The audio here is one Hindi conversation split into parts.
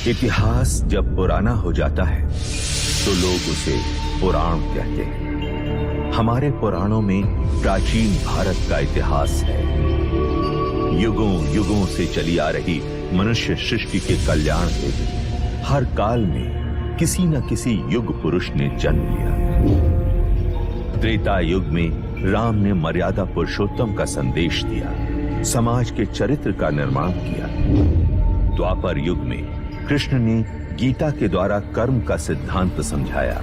इतिहास जब पुराना हो जाता है तो लोग उसे पुराण कहते हैं। हमारे पुराणों में प्राचीन भारत का इतिहास है। युगों युगों से चली आ रही मनुष्य सृष्टि के कल्याण हेतु हर काल में किसी न किसी युग पुरुष ने जन्म लिया। त्रेता युग में राम ने मर्यादा पुरुषोत्तम का संदेश दिया, समाज के चरित्र का निर्माण किया। द्वापर युग में कृष्ण ने गीता के द्वारा कर्म का सिद्धांत समझाया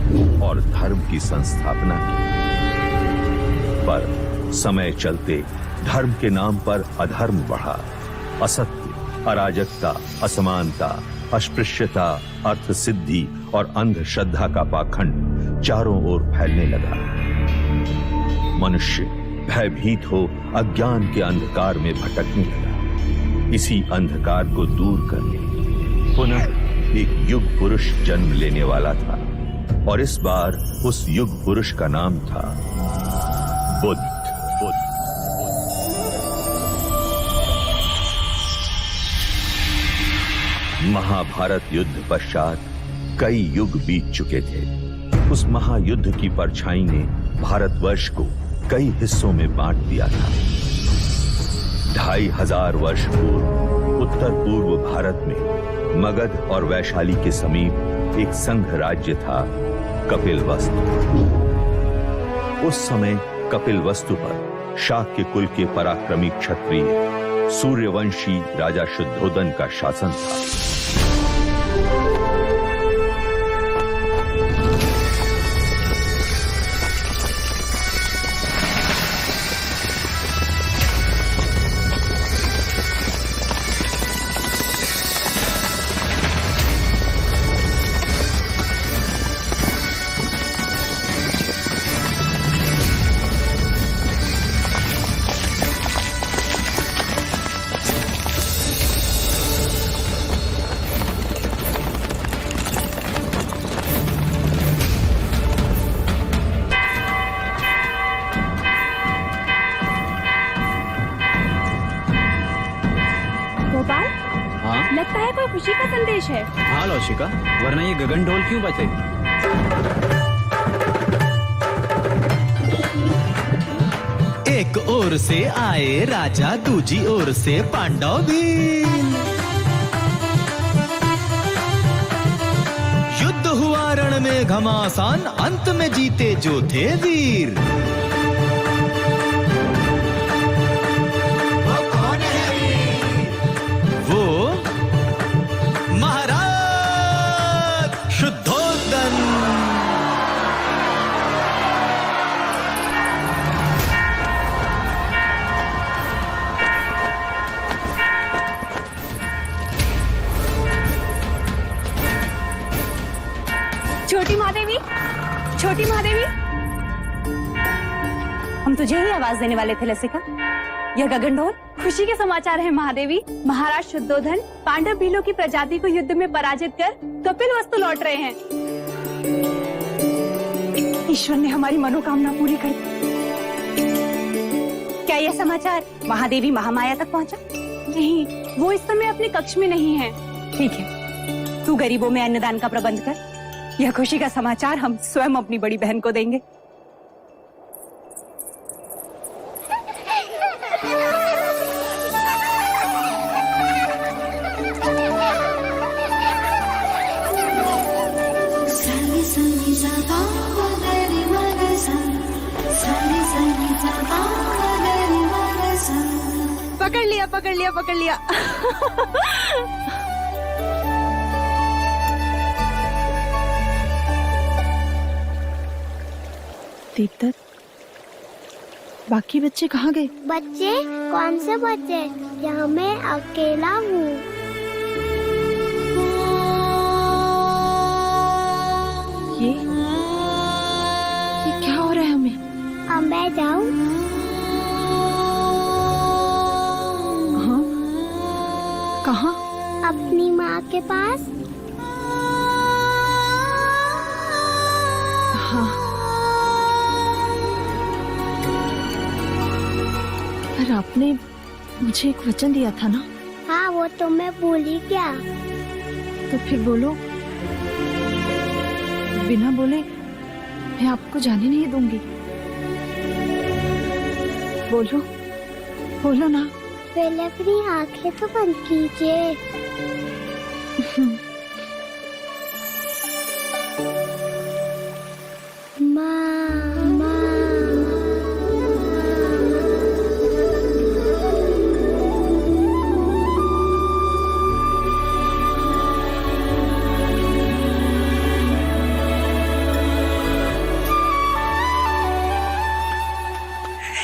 और धर्म की संस्थापना की। पर समय चलते धर्म के नाम पर अधर्म बढ़ा। असत्य, अराजकता, असमानता, अस्पृश्यता, अर्थ सिद्धि और अंधश्रद्धा का पाखंड चारों ओर फैलने लगा। मनुष्य भयभीत हो अज्ञान के अंधकार में भटकने लगा। इसी अंधकार को दूर करने पुनः एक युग पुरुष जन्म लेने वाला था और इस बार उस युग पुरुष का नाम था बुद्ध। महाभारत युद्ध पश्चात कई युग बीत चुके थे। उस महायुद्ध की परछाई ने भारतवर्ष को कई हिस्सों में बांट दिया था। 2500 वर्ष पूर्व उत्तर पूर्व भारत में मगध और वैशाली के समीप एक संघ राज्य था, कपिलवस्तु। उस समय कपिलवस्तु पर शाक्य कुल के पराक्रमी क्षत्रिय सूर्यवंशी राजा शुद्धोदन का शासन था। लगता है कोई खुशी का संदेश है। हाँ लौशिका, वरना ये गगन ढोल क्यों बजे? एक ओर से आए राजा, दूजी ओर से पांडव भी। युद्ध हुआ रण में घमासान, अंत में जीते जो थे वीर। छोटी महादेवी, हम तुझे ही आवाज देने वाले थे लसिका। यह गगन ढोल खुशी के समाचार है महादेवी। महाराज शुद्धोधन पांडव भीलों की प्रजाति को युद्ध में पराजित कर कपिलवस्तु लौट रहे हैं। ईश्वर ने हमारी मनोकामना पूरी कर दी। क्या यह समाचार महादेवी महामाया तक पहुंचा? नहीं, वो इस समय अपने कक्ष में नहीं है। ठीक है, तू गरीबों में अन्नदान का प्रबंध कर। यह खुशी का समाचार हम स्वयं अपनी बड़ी बहन को देंगे। पकड़ लिया, पकड़ लिया, पकड़ लिया। दीप्त, बाकी बच्चे कहाँ गए? बच्चे? कौन से बच्चे? यहाँ मैं अकेला हूँ। ये क्या हो रहा है हमें? अब मैं जाऊँ? हाँ, कहाँ? अपनी माँ के पास। हाँ, पर आपने मुझे एक वचन दिया था ना? हाँ, वो तो मैं भूल ही गया। तो फिर बोलो। बिना बोले मैं आपको जाने नहीं दूंगी। बोलो, बोलो ना। पहले अपनी आंखें तो बंद कीजिए।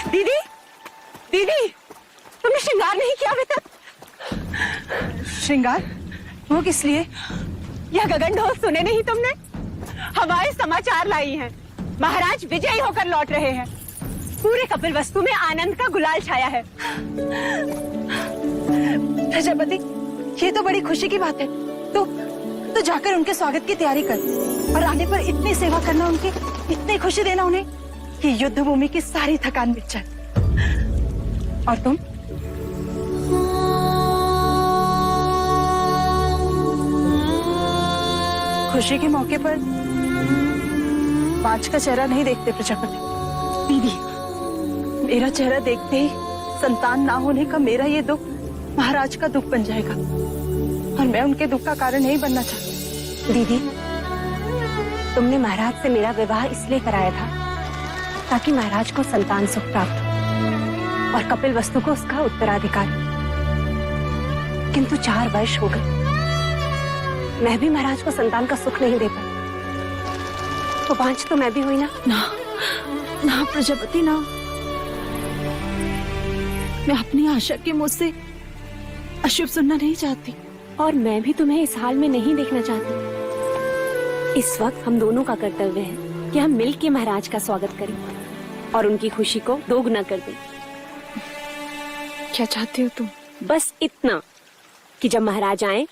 दीदी, दीदी, तुमने श्रृंगार नहीं किया अभी तक? श्रृंगार? वो किस लिए? यह गगन ढोल सुने नहीं तुमने? हवाएं समाचार लाई हैं। महाराज विजयी होकर लौट रहे हैं। पूरे कपिल वस्तु में आनंद का गुलाल छाया है। प्रजापति, ये तो बड़ी खुशी की बात है। तो जाकर उनके स्वागत की तैयारी कर और आने पर इतनी सेवा करना उनकी, इतनी खुशी देना उन्हें कि युद्ध भूमि की सारी थकान मिट जाए। और तुम? खुशी के मौके पर पांच का चेहरा नहीं देखते प्रजापति। दीदी, मेरा चेहरा देखते ही संतान ना होने का मेरा ये दुख महाराज का दुख बन जाएगा और मैं उनके दुख का कारण नहीं बनना चाहती। दीदी, तुमने महाराज से मेरा विवाह इसलिए कराया था ताकि महाराज को संतान सुख प्राप्त हो और कपिल वस्तु को उसका उत्तराधिकार। किंतु 4 वर्ष हो गए, मैं भी महाराज को संतान का सुख नहीं दे पाई। तो बांझ तो मैं भी हुई ना। ना प्रजापति, ना। मैं अपनी आशा के मुंह से अशुभ सुनना नहीं चाहती। और मैं भी तुम्हें इस हाल में नहीं देखना चाहती। इस वक्त हम दोनों का कर्तव्य है कि हम मिलकर महाराज का स्वागत करें और उनकी खुशी को दोगुना कर दें। क्या चाहती हो तुम? बस इतना कि जब महाराज आए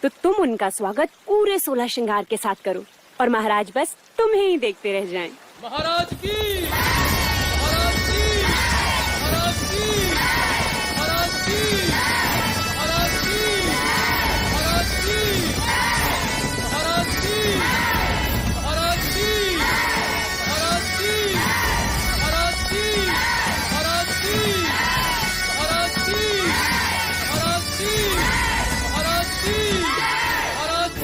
तो तुम उनका स्वागत पूरे 16 श्रृंगार के साथ करो और महाराज बस तुम्हें ही देखते रह जाएं। महाराज की, महाराज की, महाराज की, महाराज की, महाराज की, महाराज की, महाराज की, महाराज की, महाराज की, महाराज की, महाराज की, महाराज की, महाराज की, महाराज की, महाराज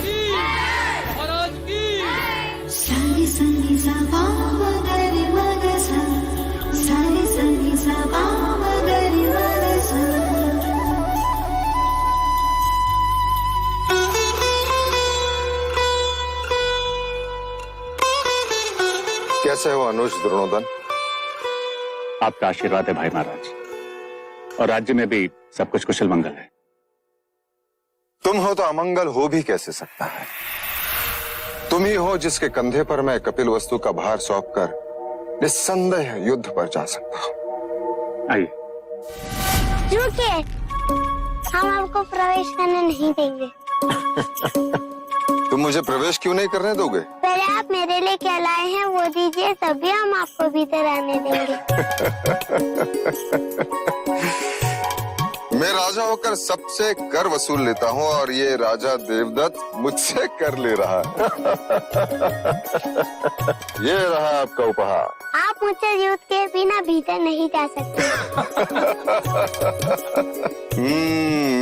की, महाराज की। सारी संगी सा मगरी मगसा, सारी संगी सा मगरी मगसा। कैसे हो अनुज द्रोणोदन? आपका आशीर्वाद है भाई महाराज, और राज्य में भी सब कुछ कुशल मंगल है। तुम हो तो अमंगल हो भी कैसे सकता है? तुम ही हो जिसके कंधे पर मैं कपिल वस्तु का भार सौंपकर निस्संदेह युद्ध पर जा सकता हूं। आइए। रुकिए, हम आपको प्रवेश करने नहीं देंगे। तुम मुझे प्रवेश क्यों नहीं करने दोगे? पहले आप मेरे लिए क्या लाए हैं वो दीजिए, तभी हम आपको भीतर आने देंगे। मैं राजा होकर सबसे कर वसूल लेता हूँ और ये राजा देवदत्त मुझसे कर ले रहा है। ये रहा आपका उपहार। आप मुझसे युद्ध के बिना भीतर नहीं जा सकते।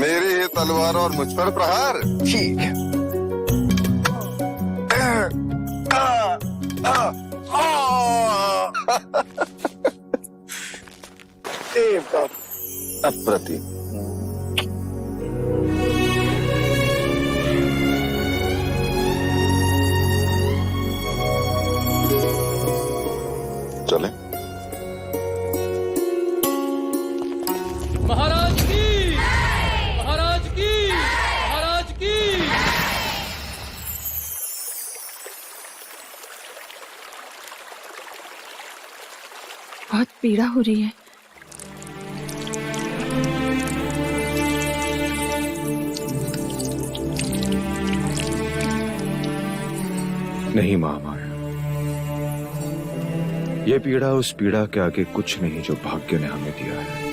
मेरी ही तलवार और मुझ पर प्रहार। ठीक है। अप्रतिम। चले। महाराज की, महाराज की, महाराज की। बहुत पीड़ा हो रही है। नहीं महामाया, ये पीड़ा उस पीड़ा के आगे कुछ नहीं जो भाग्य ने हमें दिया है।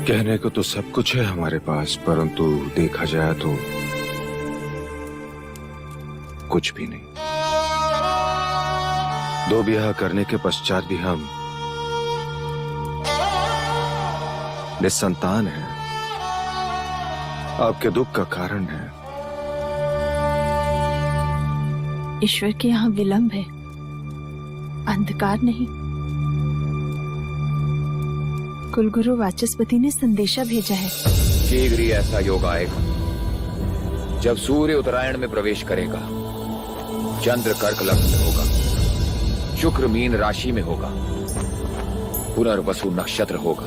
कहने को तो सब कुछ है हमारे पास, परंतु देखा जाए तो कुछ भी नहीं। 2 ब्याह करने के पश्चात भी हम निसंतान हैं। आपके दुख का कारण है। ईश्वर के यहाँ विलंब है, अंधकार नहीं। कुलगुरु वाचस्पति ने संदेशा भेजा है। शीघ्र ही ऐसा योग आएगा जब सूर्य उत्तरायण में प्रवेश करेगा, चंद्र कर्क लग्न में होगा, शुक्र मीन राशि में होगा, पुनर्वसु नक्षत्र होगा।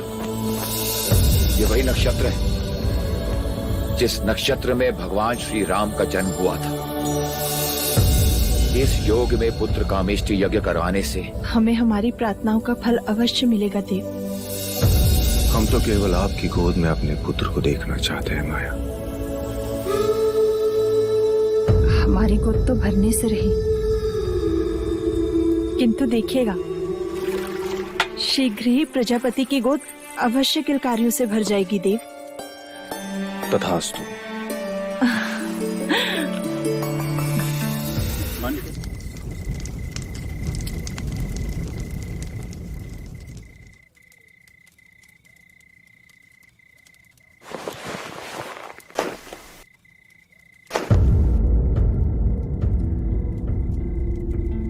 ये वही नक्षत्र है जिस नक्षत्र में भगवान श्री राम का जन्म हुआ था। इस योग में पुत्र कामेष्टि यज्ञ करवाने से हमें हमारी प्रार्थनाओं का फल अवश्य मिलेगा देव। हम तो केवल आपकी गोद में अपने पुत्र को देखना चाहते हैं माया। हमारी गोद तो भरने से रही, किंतु देखिएगा शीघ्र ही प्रजापति की गोद अवश्य किलकारियों से भर जाएगी देव। तथास्तु।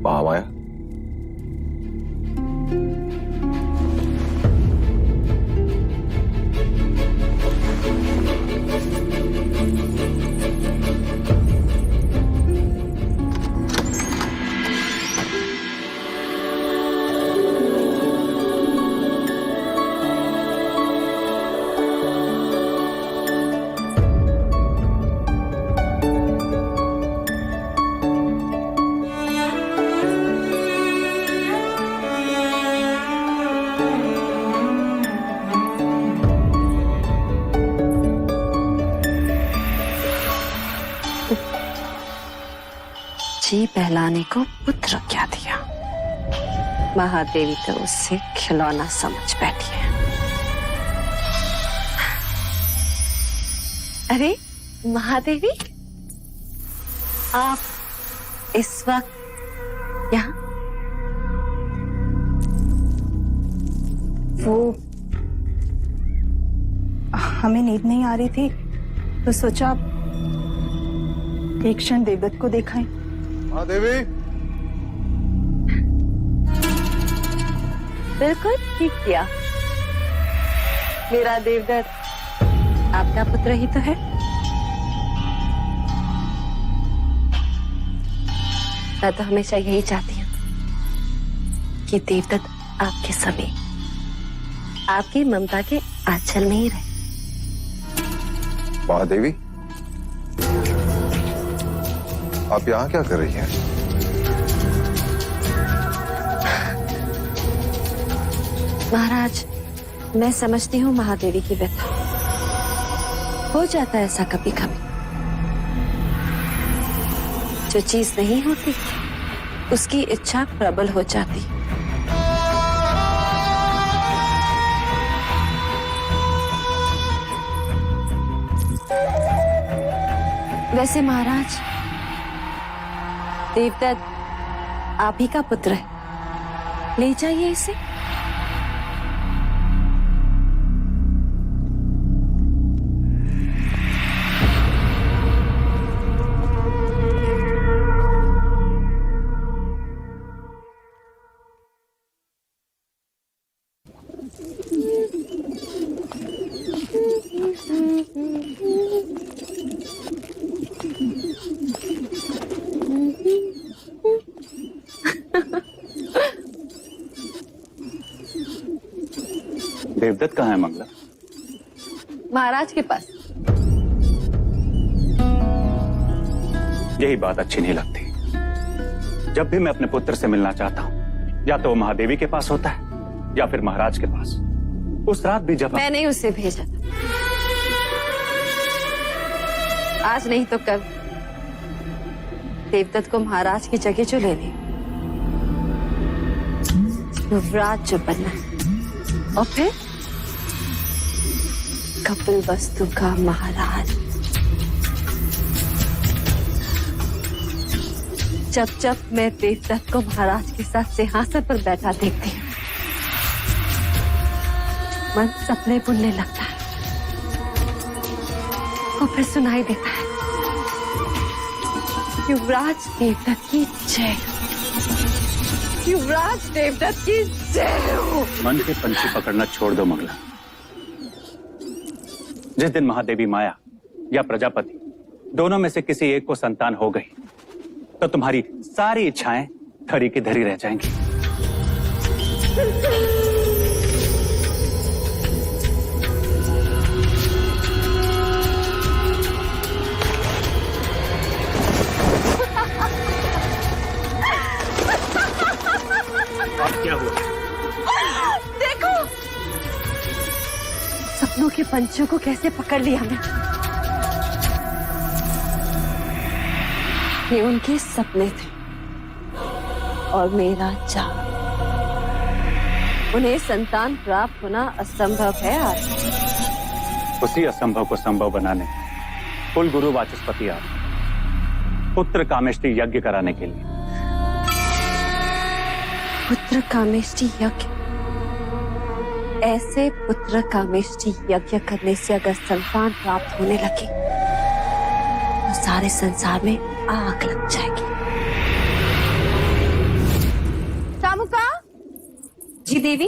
महामाया, जी बहलाने को पुत्र क्या दिया, महादेवी तो उससे खिलौना समझ बैठी है। अरे महादेवी, आप इस वक्त यहाँ? वो हमें नींद नहीं आ रही थी तो सोचा एक क्षण देवदत्त को दिखाएं। महादेवी, बिल्कुल ठीक किया। मेरा देवदत्त आपका पुत्र ही तो है। मैं तो हमेशा यही चाहती हूँ कि देवदत्त आपके समीप, आपकी ममता के आंचल में ही रहे। महादेवी, आप यहाँ क्या कर रही हैं? महाराज, मैं समझती हूँ महादेवी की व्यथा। हो जाता है ऐसा कभी कभी। जो चीज नहीं होती उसकी इच्छा प्रबल हो जाती। वैसे महाराज, देवदत्त आप ही का पुत्र है, ले जाइए इसे। देवदत्त कहाँ है मंगला? महाराज के पास। यही बात अच्छी नहीं लगती। जब भी मैं अपने पुत्र से मिलना चाहता हूँ, या तो वो महादेवी के पास होता है या फिर महाराज के पास। उस रात भी जब मैंने उसे भेजा था, आज नहीं तो कल देवदत्त को महाराज की जगह जो लेनी, युवराज जो बनना, और फिर कपिल वस्तु का महाराज। जब जब मैं देवदत्त को महाराज के साथ सिंहासन पर बैठा देखती हूँ, मन सपने बुनने लगता है और फिर सुनाई देता है, युवराज देवदत्त की जय, युवराज देवदत्त की जय हो। मन के पंछी पकड़ना छोड़ दो मंगला। जिस दिन महादेवी माया या प्रजापति दोनों में से किसी एक को संतान हो गई तो तुम्हारी सारी इच्छाएं धरी की धरी रह जाएंगी। अब क्या हुआ? देखो सपनों के पंछियों को कैसे पकड़ लिया मैं। ये उनके सपने थे और मेरा जाल। उन्हें संतान प्राप्त होना असंभव है आज। उसी असंभव को संभव बनाने कुल गुरु वाचस्पति आए पुत्र कामेष्टि यज्ञ कराने के लिए। पुत्र कामेष्टि यज्ञ? ऐसे पुत्र कामेष्टि यज्ञ करने से अगर संतान प्राप्त होने लगे तो सारे संसार में आग लग जाएगी। कामुका? जी देवी।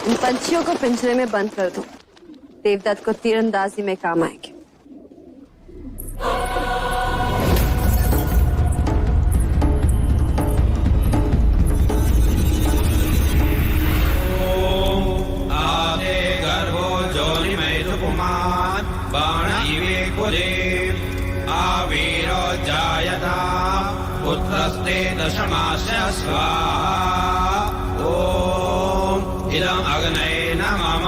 इन पंछियों को पिंजरे में बंद कर दो, देवदत्त को तीरंदाजी में काम आएंगे। पुत्रस्ते दशमास्य स्वाहा। ओम इदं अग्नये नमः।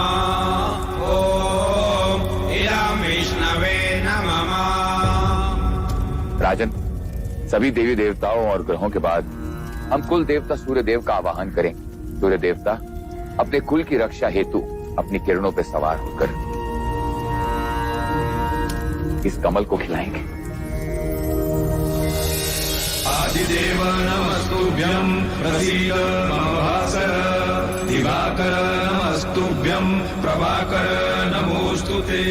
ओम इदं विष्णवे नमः। राजन, सभी देवी देवताओं और ग्रहों के बाद हम कुल देवता सूर्य देव का आवाहन करें। सूर्य देवता अपने कुल की रक्षा हेतु अपनी किरणों पर सवार होकर इस कमल को खिलाएंगे। आदिदेव नमस्तुभ्यं प्रसीद मम भास्कर। दिवाकर नमस्तुभ्यं प्रभाकर नमोस्तुते।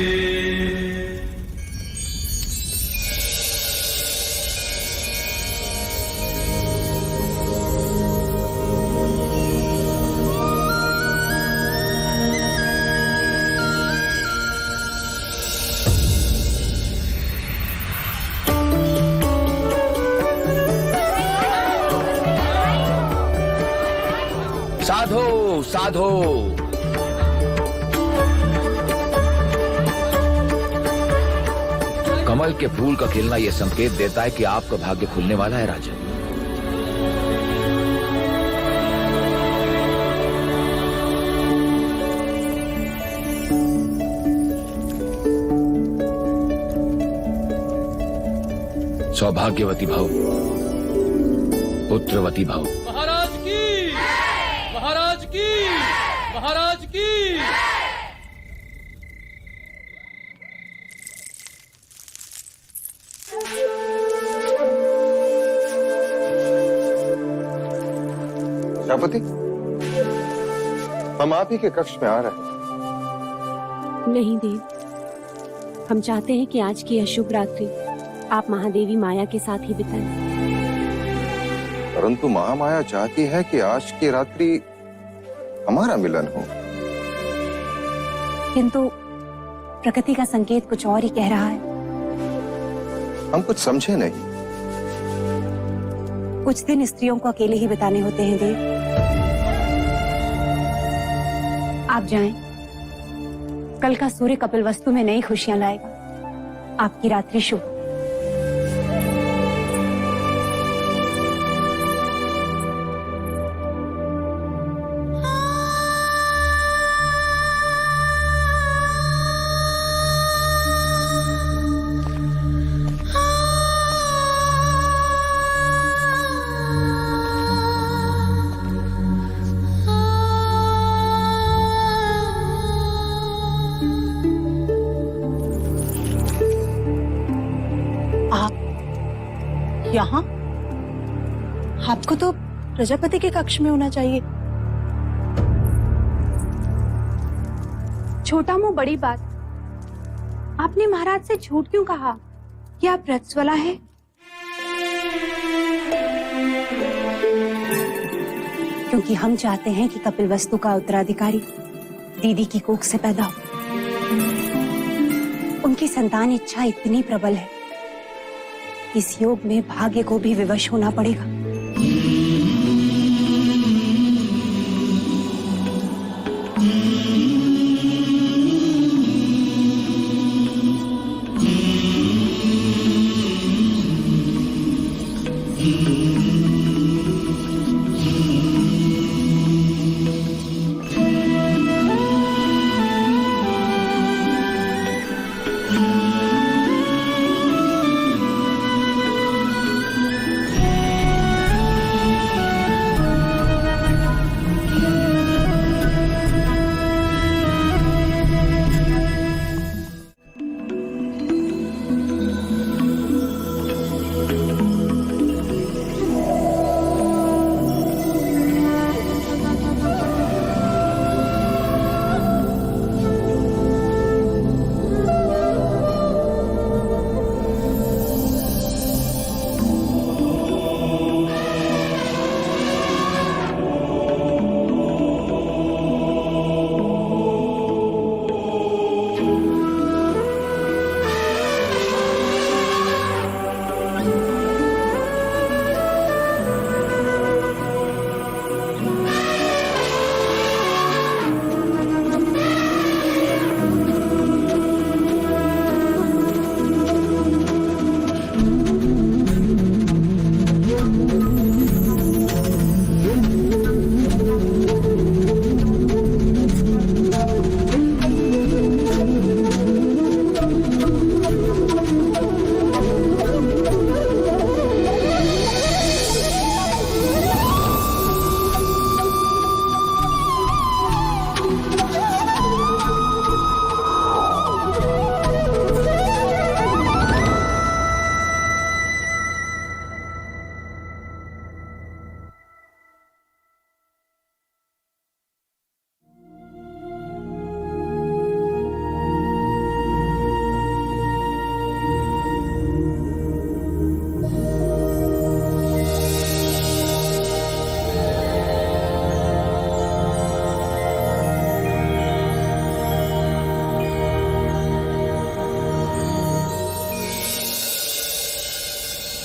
साधो साधो। कमल के फूल का खिलना यह संकेत देता है कि आपका भाग्य खुलने वाला है राजन। सौभाग्यवती भव, पुत्रवती भव। महाराज की, महाराज की, महाराज की। प्रजापति, हम आप ही के कक्ष में आ रहे हैं। नहीं देव, हम चाहते हैं कि आज की अशुभ रात्रि आप महादेवी माया के साथ ही बिताएं। परंतु महामाया चाहती है कि आज की रात्रि हमारा मिलन हो। किंतु प्रकृति का संकेत कुछ और ही कह रहा है। हम कुछ समझे नहीं। कुछ दिन स्त्रियों को अकेले ही बिताने होते हैं देव। आप जाएं। कल का सूर्य कपिल वस्तु में नई खुशियां लाएगा। आपकी रात्रि शुभ। यहाँ? आपको तो प्रजापति के कक्ष में होना चाहिए। छोटा मुंह बड़ी बात। आपने महाराज से झूठ क्यों कहा कि आप रजस्वला है? क्योंकि हम चाहते हैं कि कपिलवस्तु का उत्तराधिकारी दीदी की कोख से पैदा हो। उनकी संतान इच्छा इतनी प्रबल है, इस योग में भाग्य को भी विवश होना पड़ेगा।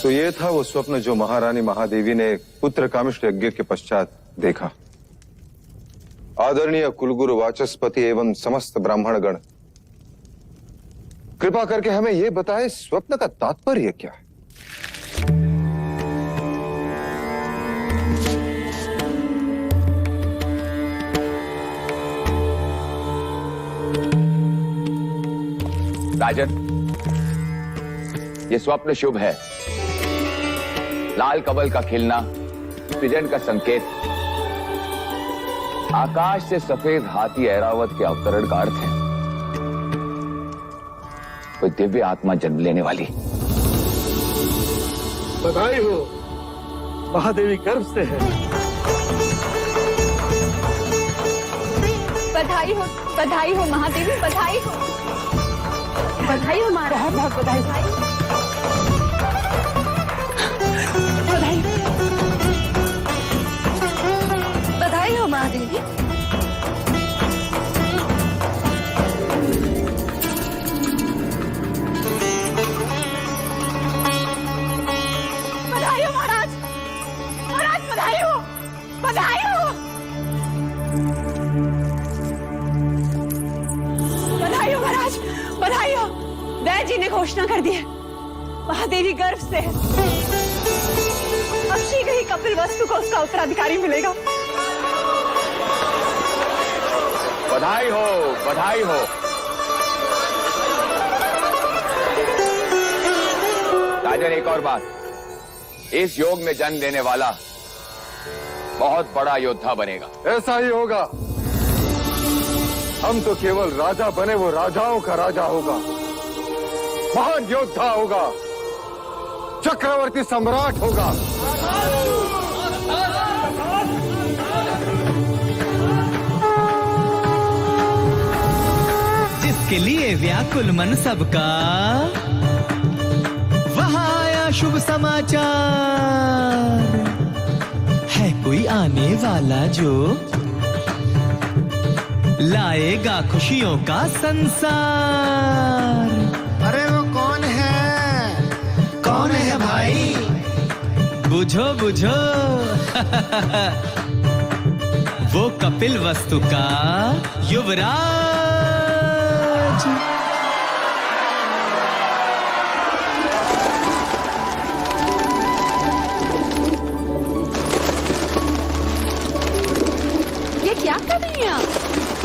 तो ये था वो स्वप्न जो महारानी महादेवी ने पुत्र कामिष्ठ यज्ञ के पश्चात देखा। आदरणीय कुलगुरु वाचस्पति एवं समस्त ब्राह्मणगण, कृपा करके हमें ये बताएं स्वप्न का तात्पर्य क्या है? राजन, ये स्वप्न शुभ है। लाल कमल का खिलना सृजन का संकेत, आकाश से सफेद हाथी ऐरावत के अवतरण का अर्थ है। कोई दिव्य आत्मा जन्म लेने वाली। बधाई हो, महादेवी गर्भ से है। बधाई हो महादेवी, बधाई हो महाराज। बहुत बधाई। बधाई हो महादेवी। बधाई हो महाराज, बधाई हो। बधाई हो महाराज, बधाई हो। वैद्य जी ने घोषणा कर दी है, महादेवी गर्भ से है। अब शीघ्र ही कपिलवस्तु को उसका उत्तराधिकारी मिलेगा। बधाई हो, बधाई हो। राजन, एक और बात, इस योग में जन्म लेने वाला बहुत बड़ा योद्धा बनेगा। ऐसा ही होगा। हम तो केवल राजा बने, वो राजाओं का राजा होगा, महान योद्धा होगा, चक्रवर्ती सम्राट होगा। जिसके लिए व्याकुल मन सबका, वहां आया शुभ समाचार। है कोई आने वाला जो लाएगा खुशियों का संसार। अरे वो कौन है? कौन है भाई? बुझो बुझो। वो कपिल वस्तु का युवराज। ये क्या कर रही हैं आप?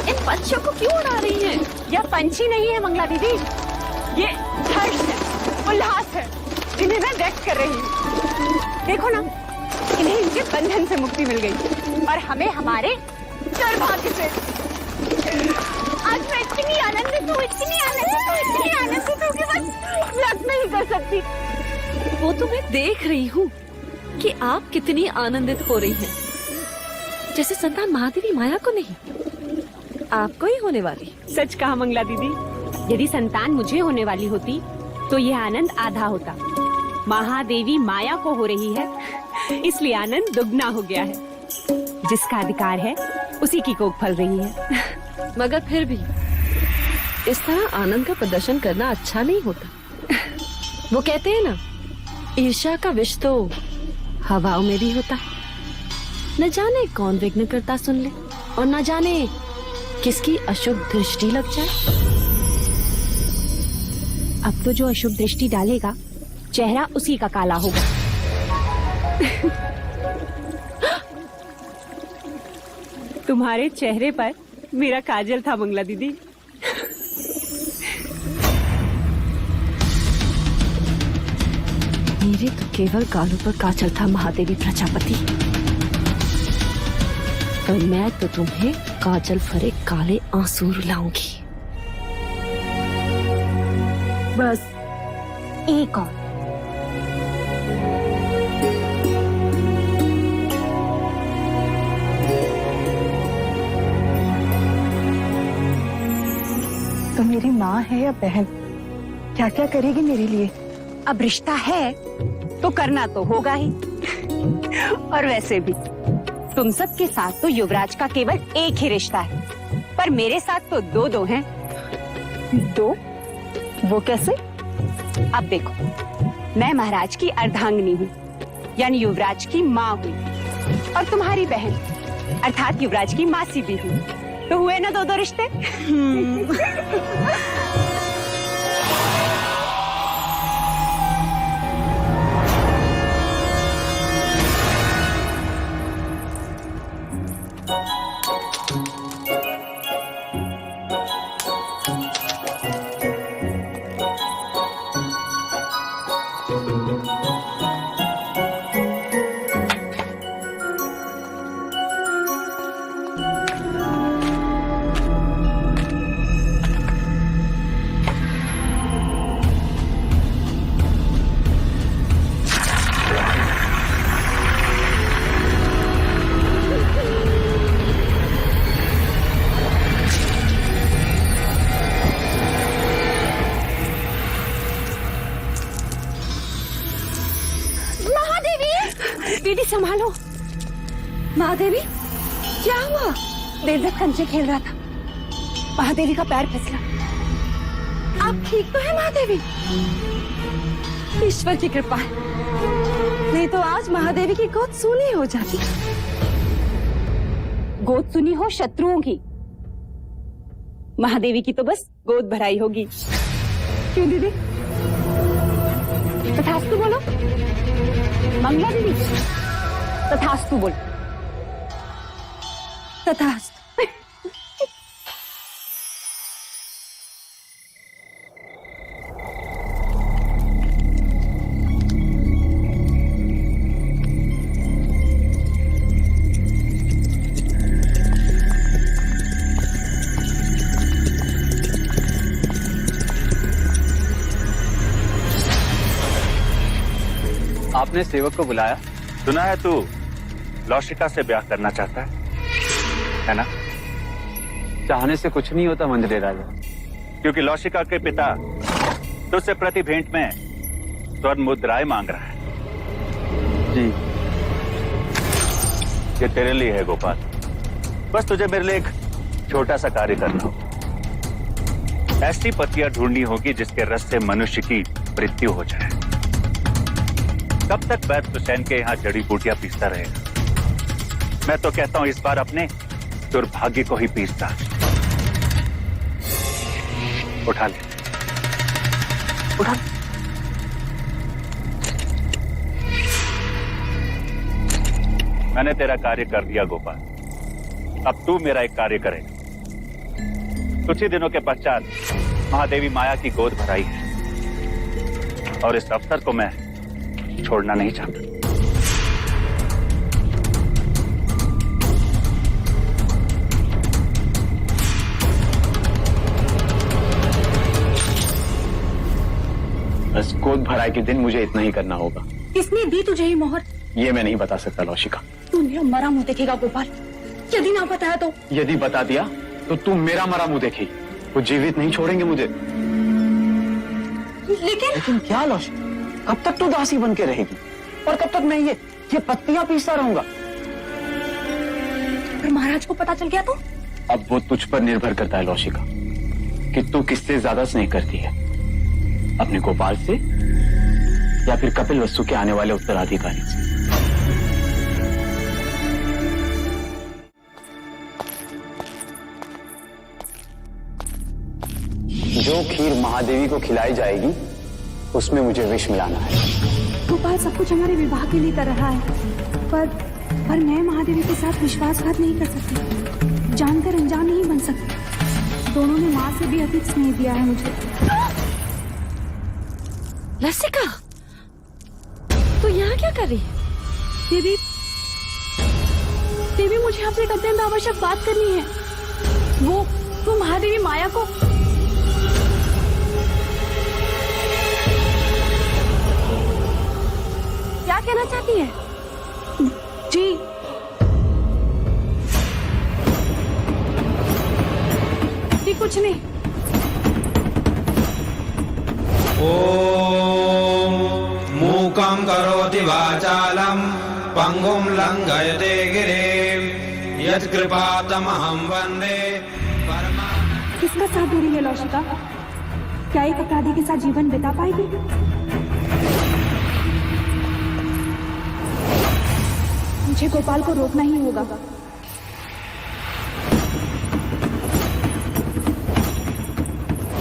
इन पंछियों को क्यों उड़ा रही हैं? यह पंछी नहीं है मंगला दीदी, ये हर्ष है, उल्लास है, जिन्हें मैं व्यक्त कर रही हूँ। देखो ना, इन्हें इनके बंधन से मुक्ति मिल गई और हमें हमारे दुर्भाग्य से। आज मैं इतनी आनंदित हूँ, इतनी आनंदित हूँ, इतनी आनंदित हूँ कि बस व्यक्त नहीं कर सकती। वो तो मैं देख रही हूँ कि आप कितनी आनंदित हो रही हैं। जैसे संतान महादेवी माया को नहीं, आपको ही होने वाली। सच कहा मंगला दीदी, यदि संतान मुझे होने वाली होती तो यह आनंद आधा होता। महादेवी माया को हो रही है, इसलिए आनंद दुगना हो गया है। जिसका अधिकार है उसी की कोख फल रही है। मगर फिर भी इस तरह आनंद का प्रदर्शन करना अच्छा नहीं होता। वो कहते हैं ना, ईर्ष्या का विष तो हवाओं में भी होता है। न जाने कौन विघ्न करता सुन ले और न जाने किसकी अशुभ दृष्टि लग जाए। अब तो जो अशुभ दृष्टि डालेगा चेहरा उसी का काला होगा। तुम्हारे चेहरे पर मेरा काजल था मंगला दीदी। मेरे तो केवल गालों पर काजल था महादेवी प्रजापति, और मैं तो तुम्हें काजल भरे काले आंसू रुलाऊंगी। बस एक और। तो मेरी माँ है या बहन, क्या क्या करेगी मेरे लिए? अब रिश्ता है तो करना तो होगा ही। और वैसे भी तुम सब के साथ तो युवराज का केवल एक ही रिश्ता है, पर मेरे साथ तो दो दो हैं। दो? वो कैसे? अब देखो, मैं महाराज की अर्धांगिनी हूँ, यानी युवराज की माँ हुई, और तुम्हारी बहन अर्थात युवराज की मासी भी हुई। तो हुए ना दो दो रिश्ते। दीदी संभालो। महादेवी, क्या हुआ? देवदत्त कंचे खेल रहा था, महादेवी का पैर फिसला। आप ठीक तो है महादेवी? ईश्वर की कृपा है, नहीं तो आज महादेवी की गोद सूनी हो जाती। गोद सुनी हो शत्रुओं की, महादेवी की तो बस गोद भराई होगी। क्यों दीदी? तथास्तु बोलो मंगला दीदी, तथास्तु बोलो। तथास्तु। आपने सेवक को बुलाया? सुना है तू लौशिका से ब्याह करना चाहता है ना? चाहने से कुछ नहीं होता मंदरे राजा। क्योंकि लौशिका के पिता तुझसे प्रति भेंट में स्वर्ण मुद्राएं मांग रहा है। जी। ये तेरे लिए है गोपाल। बस तुझे मेरे लिए एक छोटा सा कार्य करना होगा। ऐसी पत्तियां ढूंढनी होगी जिसके रस से मनुष्य की मृत्यु हो जाए। कब तक वैद हुसैन के यहाँ जड़ी बूटियां पीसता रहेगा? मैं तो कहता हूं इस बार अपने दुर्भाग्य को ही पीसता। उठा ले, उठा। मैंने तेरा कार्य कर दिया गोपाल। अब तू मेरा एक कार्य करेगा। कुछ ही दिनों के पश्चात महादेवी माया की गोद भराई है और इस अवसर को मैं छोड़ना नहीं चाहता। बस गोद भराई के दिन मुझे इतना ही करना होगा। किसने दी तुझे ये मोहर? ये मैं नहीं बता सकता लौशिका। तू मेरा मरा मुंह देखेगा गोपाल। यदि ना बताया तो? यदि बता दिया तो तू मेरा मरा मुंह देखेगी। वो जीवित नहीं छोड़ेंगे मुझे। लेकिन क्या लौशिका, कब तक तू दासी बन के रहेगी और कब तक मैं ये पत्तियां पीसता रहूंगा? फिर महाराज को पता चल गया तो? अब वो तुझ पर निर्भर करता है लौशिका कि तू किससे ज्यादा स्नेह करती है, अपने गोपाल से या फिर कपिल वस्तु के आने वाले उत्तराधिकारी से। जो खीर महादेवी को खिलाई जाएगी उसमें मुझे विष मिलाना है। गोपाल सब कुछ हमारे विवाह के लिए कर रहा है, पर मैं महादेवी के साथ विश्वासघात नहीं कर सकती, जानकर अनजान नहीं बन सकती। दोनों ने माँ से भी अधिक स्नेह दिया है मुझे। लसिका, तू यहाँ क्या कर रही है? देवी मुझे आपसे एक अत्यंत आवश्यक बात करनी है। वो महादेवी माया को क्या कहना चाहती है? जी कुछ नहीं। ओम मूकं करोति वाचालं पंगुं लंघयते गिरिं यत्कृपातमहं वन्दे परमा। किसका साथ दे रही है लौशिका? क्या एक अपराधी के साथ जीवन बिता पाएगी? मुझे गोपाल को रोकना ही होगा।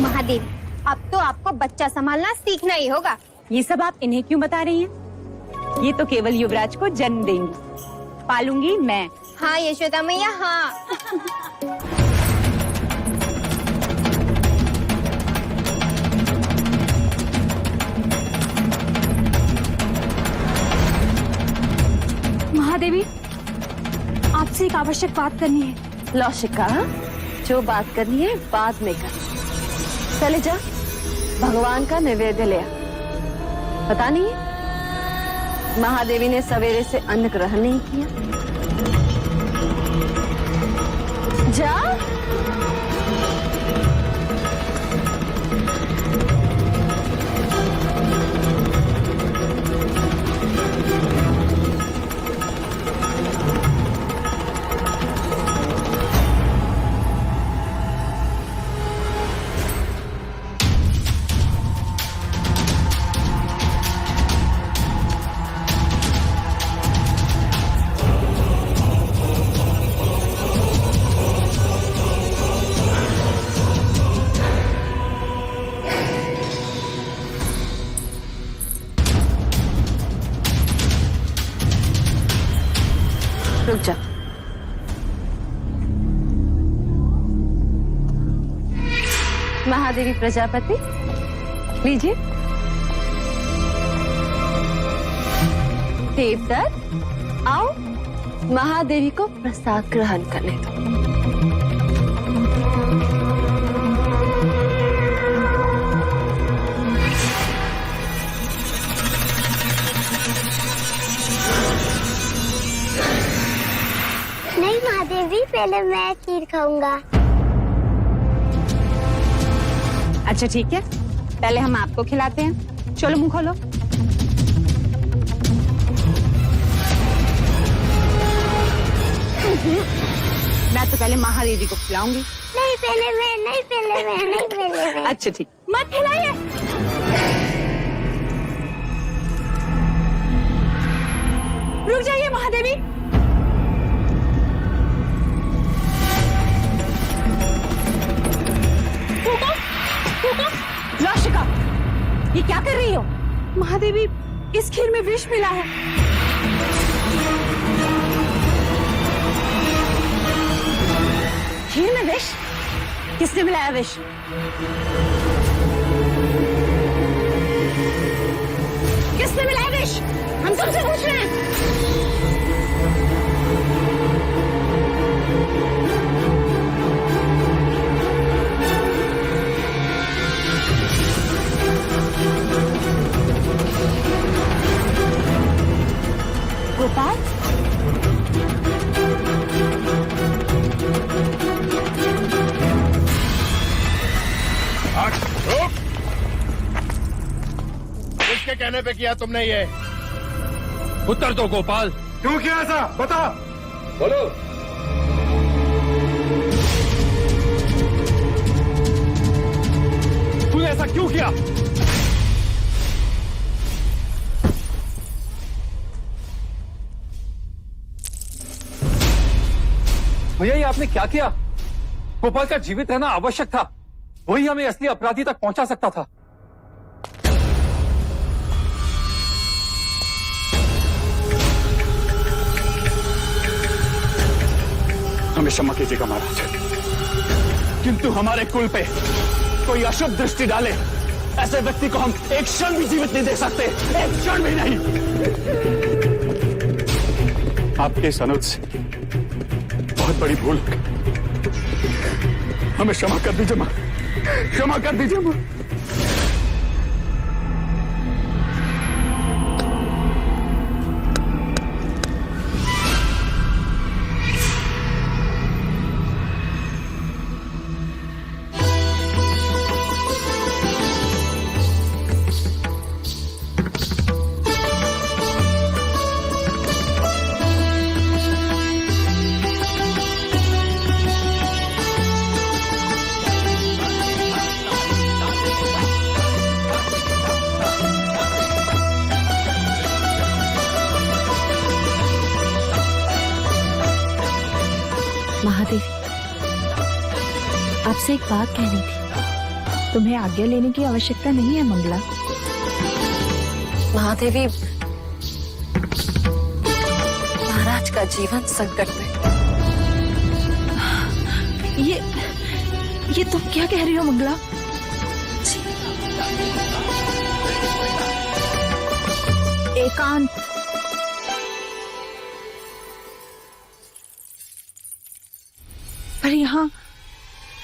महादेव, अब तो आपको बच्चा संभालना सीखना ही होगा। ये सब आप इन्हें क्यों बता रही हैं? ये तो केवल युवराज को जन्म देंगी, पालूंगी मैं। हाँ यशोदा मैया, हाँ। महादेवी, आपसे एक आवश्यक बात करनी है। लौशिका, जो बात करनी है बाद में कर। चले जा, भगवान का नैवेद्य ले आ। पता नहीं महादेवी ने सवेरे से अन्न ग्रहण नहीं किया। जा। रुक जा। महादेवी प्रजापति, लीजिए। देवदत्त, आओ महादेवी को प्रसाद ग्रहण करने दो। पहले मैं खीर खाऊंगा। अच्छा ठीक है, पहले हम आपको खिलाते हैं। चलो मुंह खोलो। मैं तो पहले महादेवी को खिलाऊंगी। नहीं पहले मैं, नहीं पहले मैं, नहीं पहले मैं। अच्छा ठीक, मत खिलाइए। रुक जाइए महादेवी। लाशिका, ये क्या कर रही हो? महादेवी, इस खीर में विष मिला है। खीर में विष? किसने मिलाया विष? किसने मिलाया विष? हम सबसे पूछ रहे हैं। गोपाल, किसके कहने पे किया तुमने ये? उत्तर दो गोपाल, क्यों किया ऐसा? बता। बोलो। तूने ऐसा क्यों किया? भैया, ये आपने क्या किया? गोपाल का जीवित रहना आवश्यक था, वही हमें असली अपराधी तक पहुंचा सकता था। हमें क्षमा कीजिएगा महाराज, किंतु हमारे कुल पे कोई अशुभ दृष्टि डाले ऐसे व्यक्ति को हम एक क्षण भी जीवित नहीं दे सकते, एक क्षण भी नहीं। आपके इस अनुज से बहुत बड़ी भूल हो गई, हमें क्षमा कर दीजिए मां, क्षमा कर दीजिए मां। महादेवी, आपसे एक बात कहनी थी। तुम्हें आज्ञा लेने की आवश्यकता नहीं है मंगला। महादेवी, महाराज का जीवन संकट में। ये तुम क्या कह रही हो मंगला? एकांत, पर यहाँ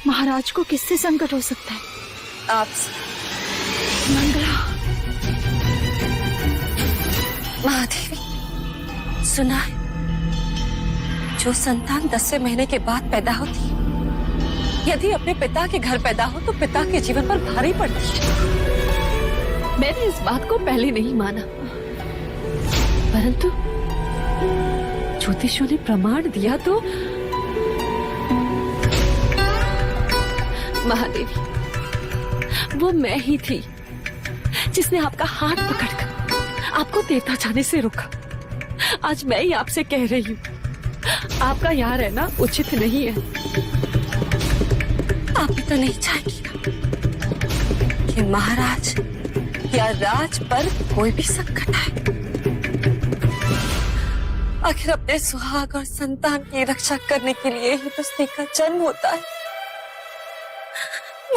महाराज को किससे संकट हो सकता है? आपसे। मंगला, महादेवी, सुना है, जो संतान 10वें महीने के बाद पैदा होती है, यदि अपने पिता के घर पैदा हो तो पिता के जीवन पर भारी पड़ती है। मैंने इस बात को पहले नहीं माना, परंतु ज्योतिषियों ने प्रमाण दिया तो महादेवी, वो मैं ही थी जिसने आपका हाथ पकड़कर आपको देवता जाने से रोका। आज मैं ही आपसे कह रही हूँ, आपका यहाँ रहना उचित नहीं है। आप भी तो नहीं चाहेंगे कि महाराज या राज पर कोई भी संकट आए। आखिर अपने सुहाग और संतान की रक्षा करने के लिए ही तो स्त्री का जन्म होता है।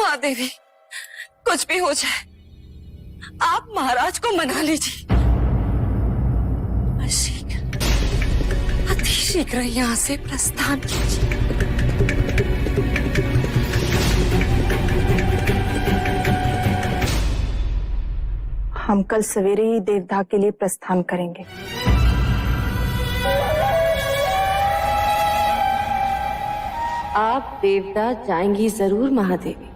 महादेवी, कुछ भी हो जाए, आप महाराज को मना लीजिए। शीघ्र, अति शीघ्र यहाँ से प्रस्थान कीजिए। हम कल सवेरे ही देवदाह के लिए प्रस्थान करेंगे। आप देवता जाएंगी जरूर महादेवी,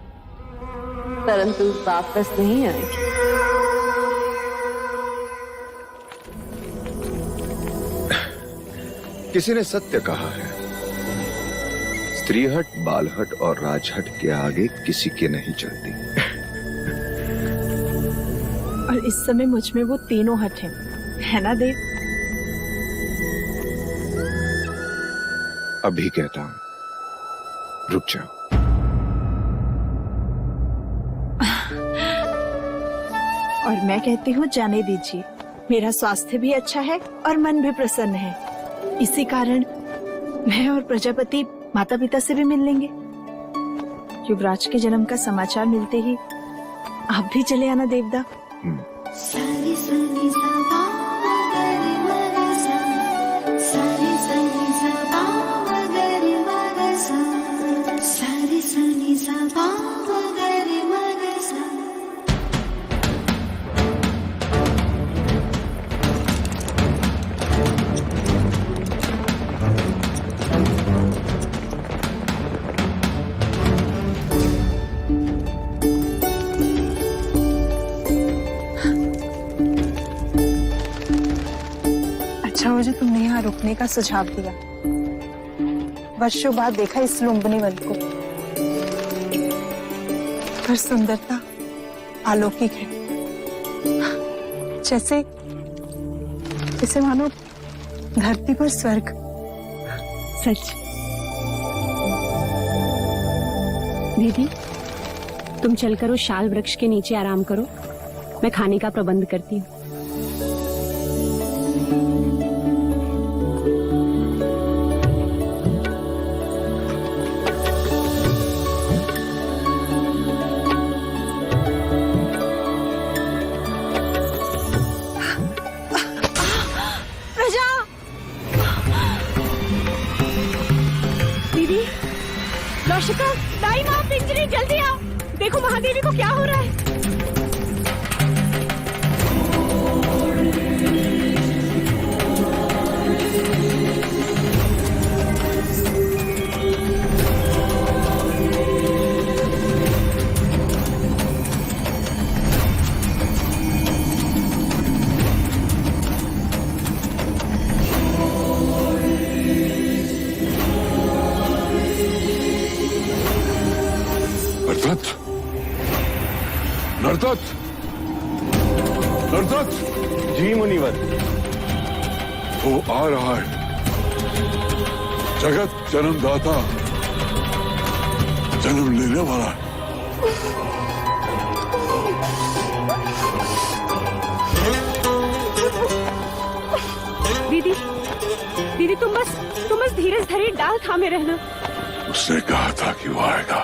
परंतु वापस नहीं आएंगी। किसी ने सत्य कहा है, स्त्रीहट, बालहट और राजहट के आगे किसी के नहीं चलती। और इस समय मुझ में वो तीनों हट हैं, है ना देव? अभी कहता हूं, रुक जाओ। और मैं कहती हूँ जाने दीजिए, मेरा स्वास्थ्य भी अच्छा है और मन भी प्रसन्न है। इसी कारण मैं और प्रजापति माता पिता से भी मिल लेंगे। युवराज के जन्म का समाचार मिलते ही आप भी चले आना देवदा। सारी सनी सबा मगरी मगसा, सारी सनी सबा मगरी मगसा, सारी सनी सबा मगरी मगसा। अच्छा हो जो तुमने यहाँ रुकने का सुझाव दिया। वर्षों बाद देखा इस लुम्बिनी वन को, पर सुंदरता अलौकिक है, जैसे जैसे मानो धरती पर स्वर्ग। सच। दीदी, तुम चलकर उस शाल वृक्ष के नीचे आराम करो, मैं खाने का प्रबंध करती हूँ। लौशिका, दाई माँ, पिंजरी, जल्दी आओ, देखो महादेवी को क्या हो रहा है। नर्तत, नर्तत। जी मुनिवर। वो आ रहा है, जगत जन्मदाता, जन्म लेने वाला है। दीदी, दीदी तुम बस धीरज धरे डाल थामे रहना। उसने कहा था कि वो आएगा,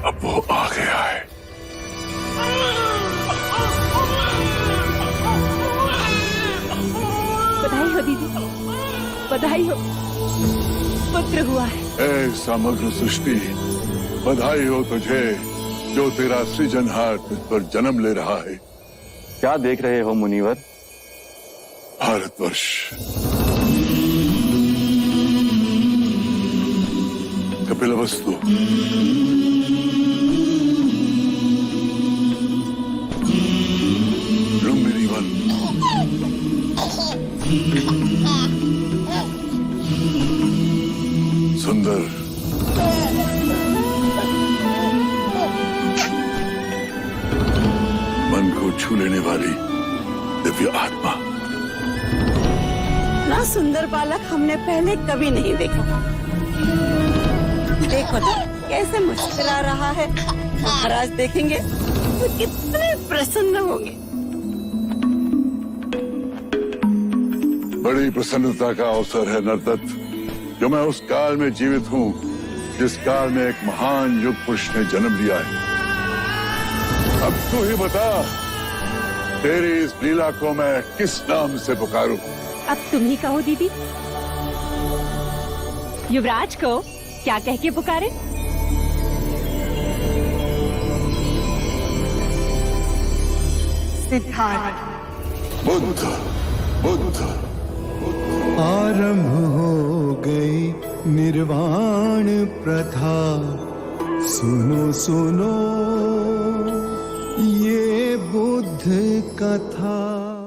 अब वो आ गया है। बधाई हो दीदी, बधाई हो, पुत्र हुआ है। ऐ समग्र सृष्टि, बधाई हो तुझे जो तेरा सृजनहार तुझ पर जन्म ले रहा है। क्या देख रहे हो मुनिवर? भारतवर्ष, कपिलवस्तु, लुम्बिनी वन, सुंदर, मन को छू लेने वाली दिव्य आत्मा। ना सुंदर बालक हमने पहले कभी नहीं देखा। देखो तो कैसे मुस्कुरा रहा है, महाराज देखेंगे तो कितने प्रसन्न होंगे। बड़ी प्रसन्नता का अवसर है नर्तत, जो मैं उस काल में जीवित हूँ जिस काल में एक महान युग पुरुष ने जन्म लिया है। अब तू ही बता, तेरी इस लीला को मैं किस नाम से पुकारूं? अब तुम ही कहो दीदी, युवराज को क्या कह के पुकारे? सिद्धार्थ। बुद्ध, बुद्ध, आरंभ हो गई निर्वाण प्रथा, सुनो सुनो ये बुद्ध कथा।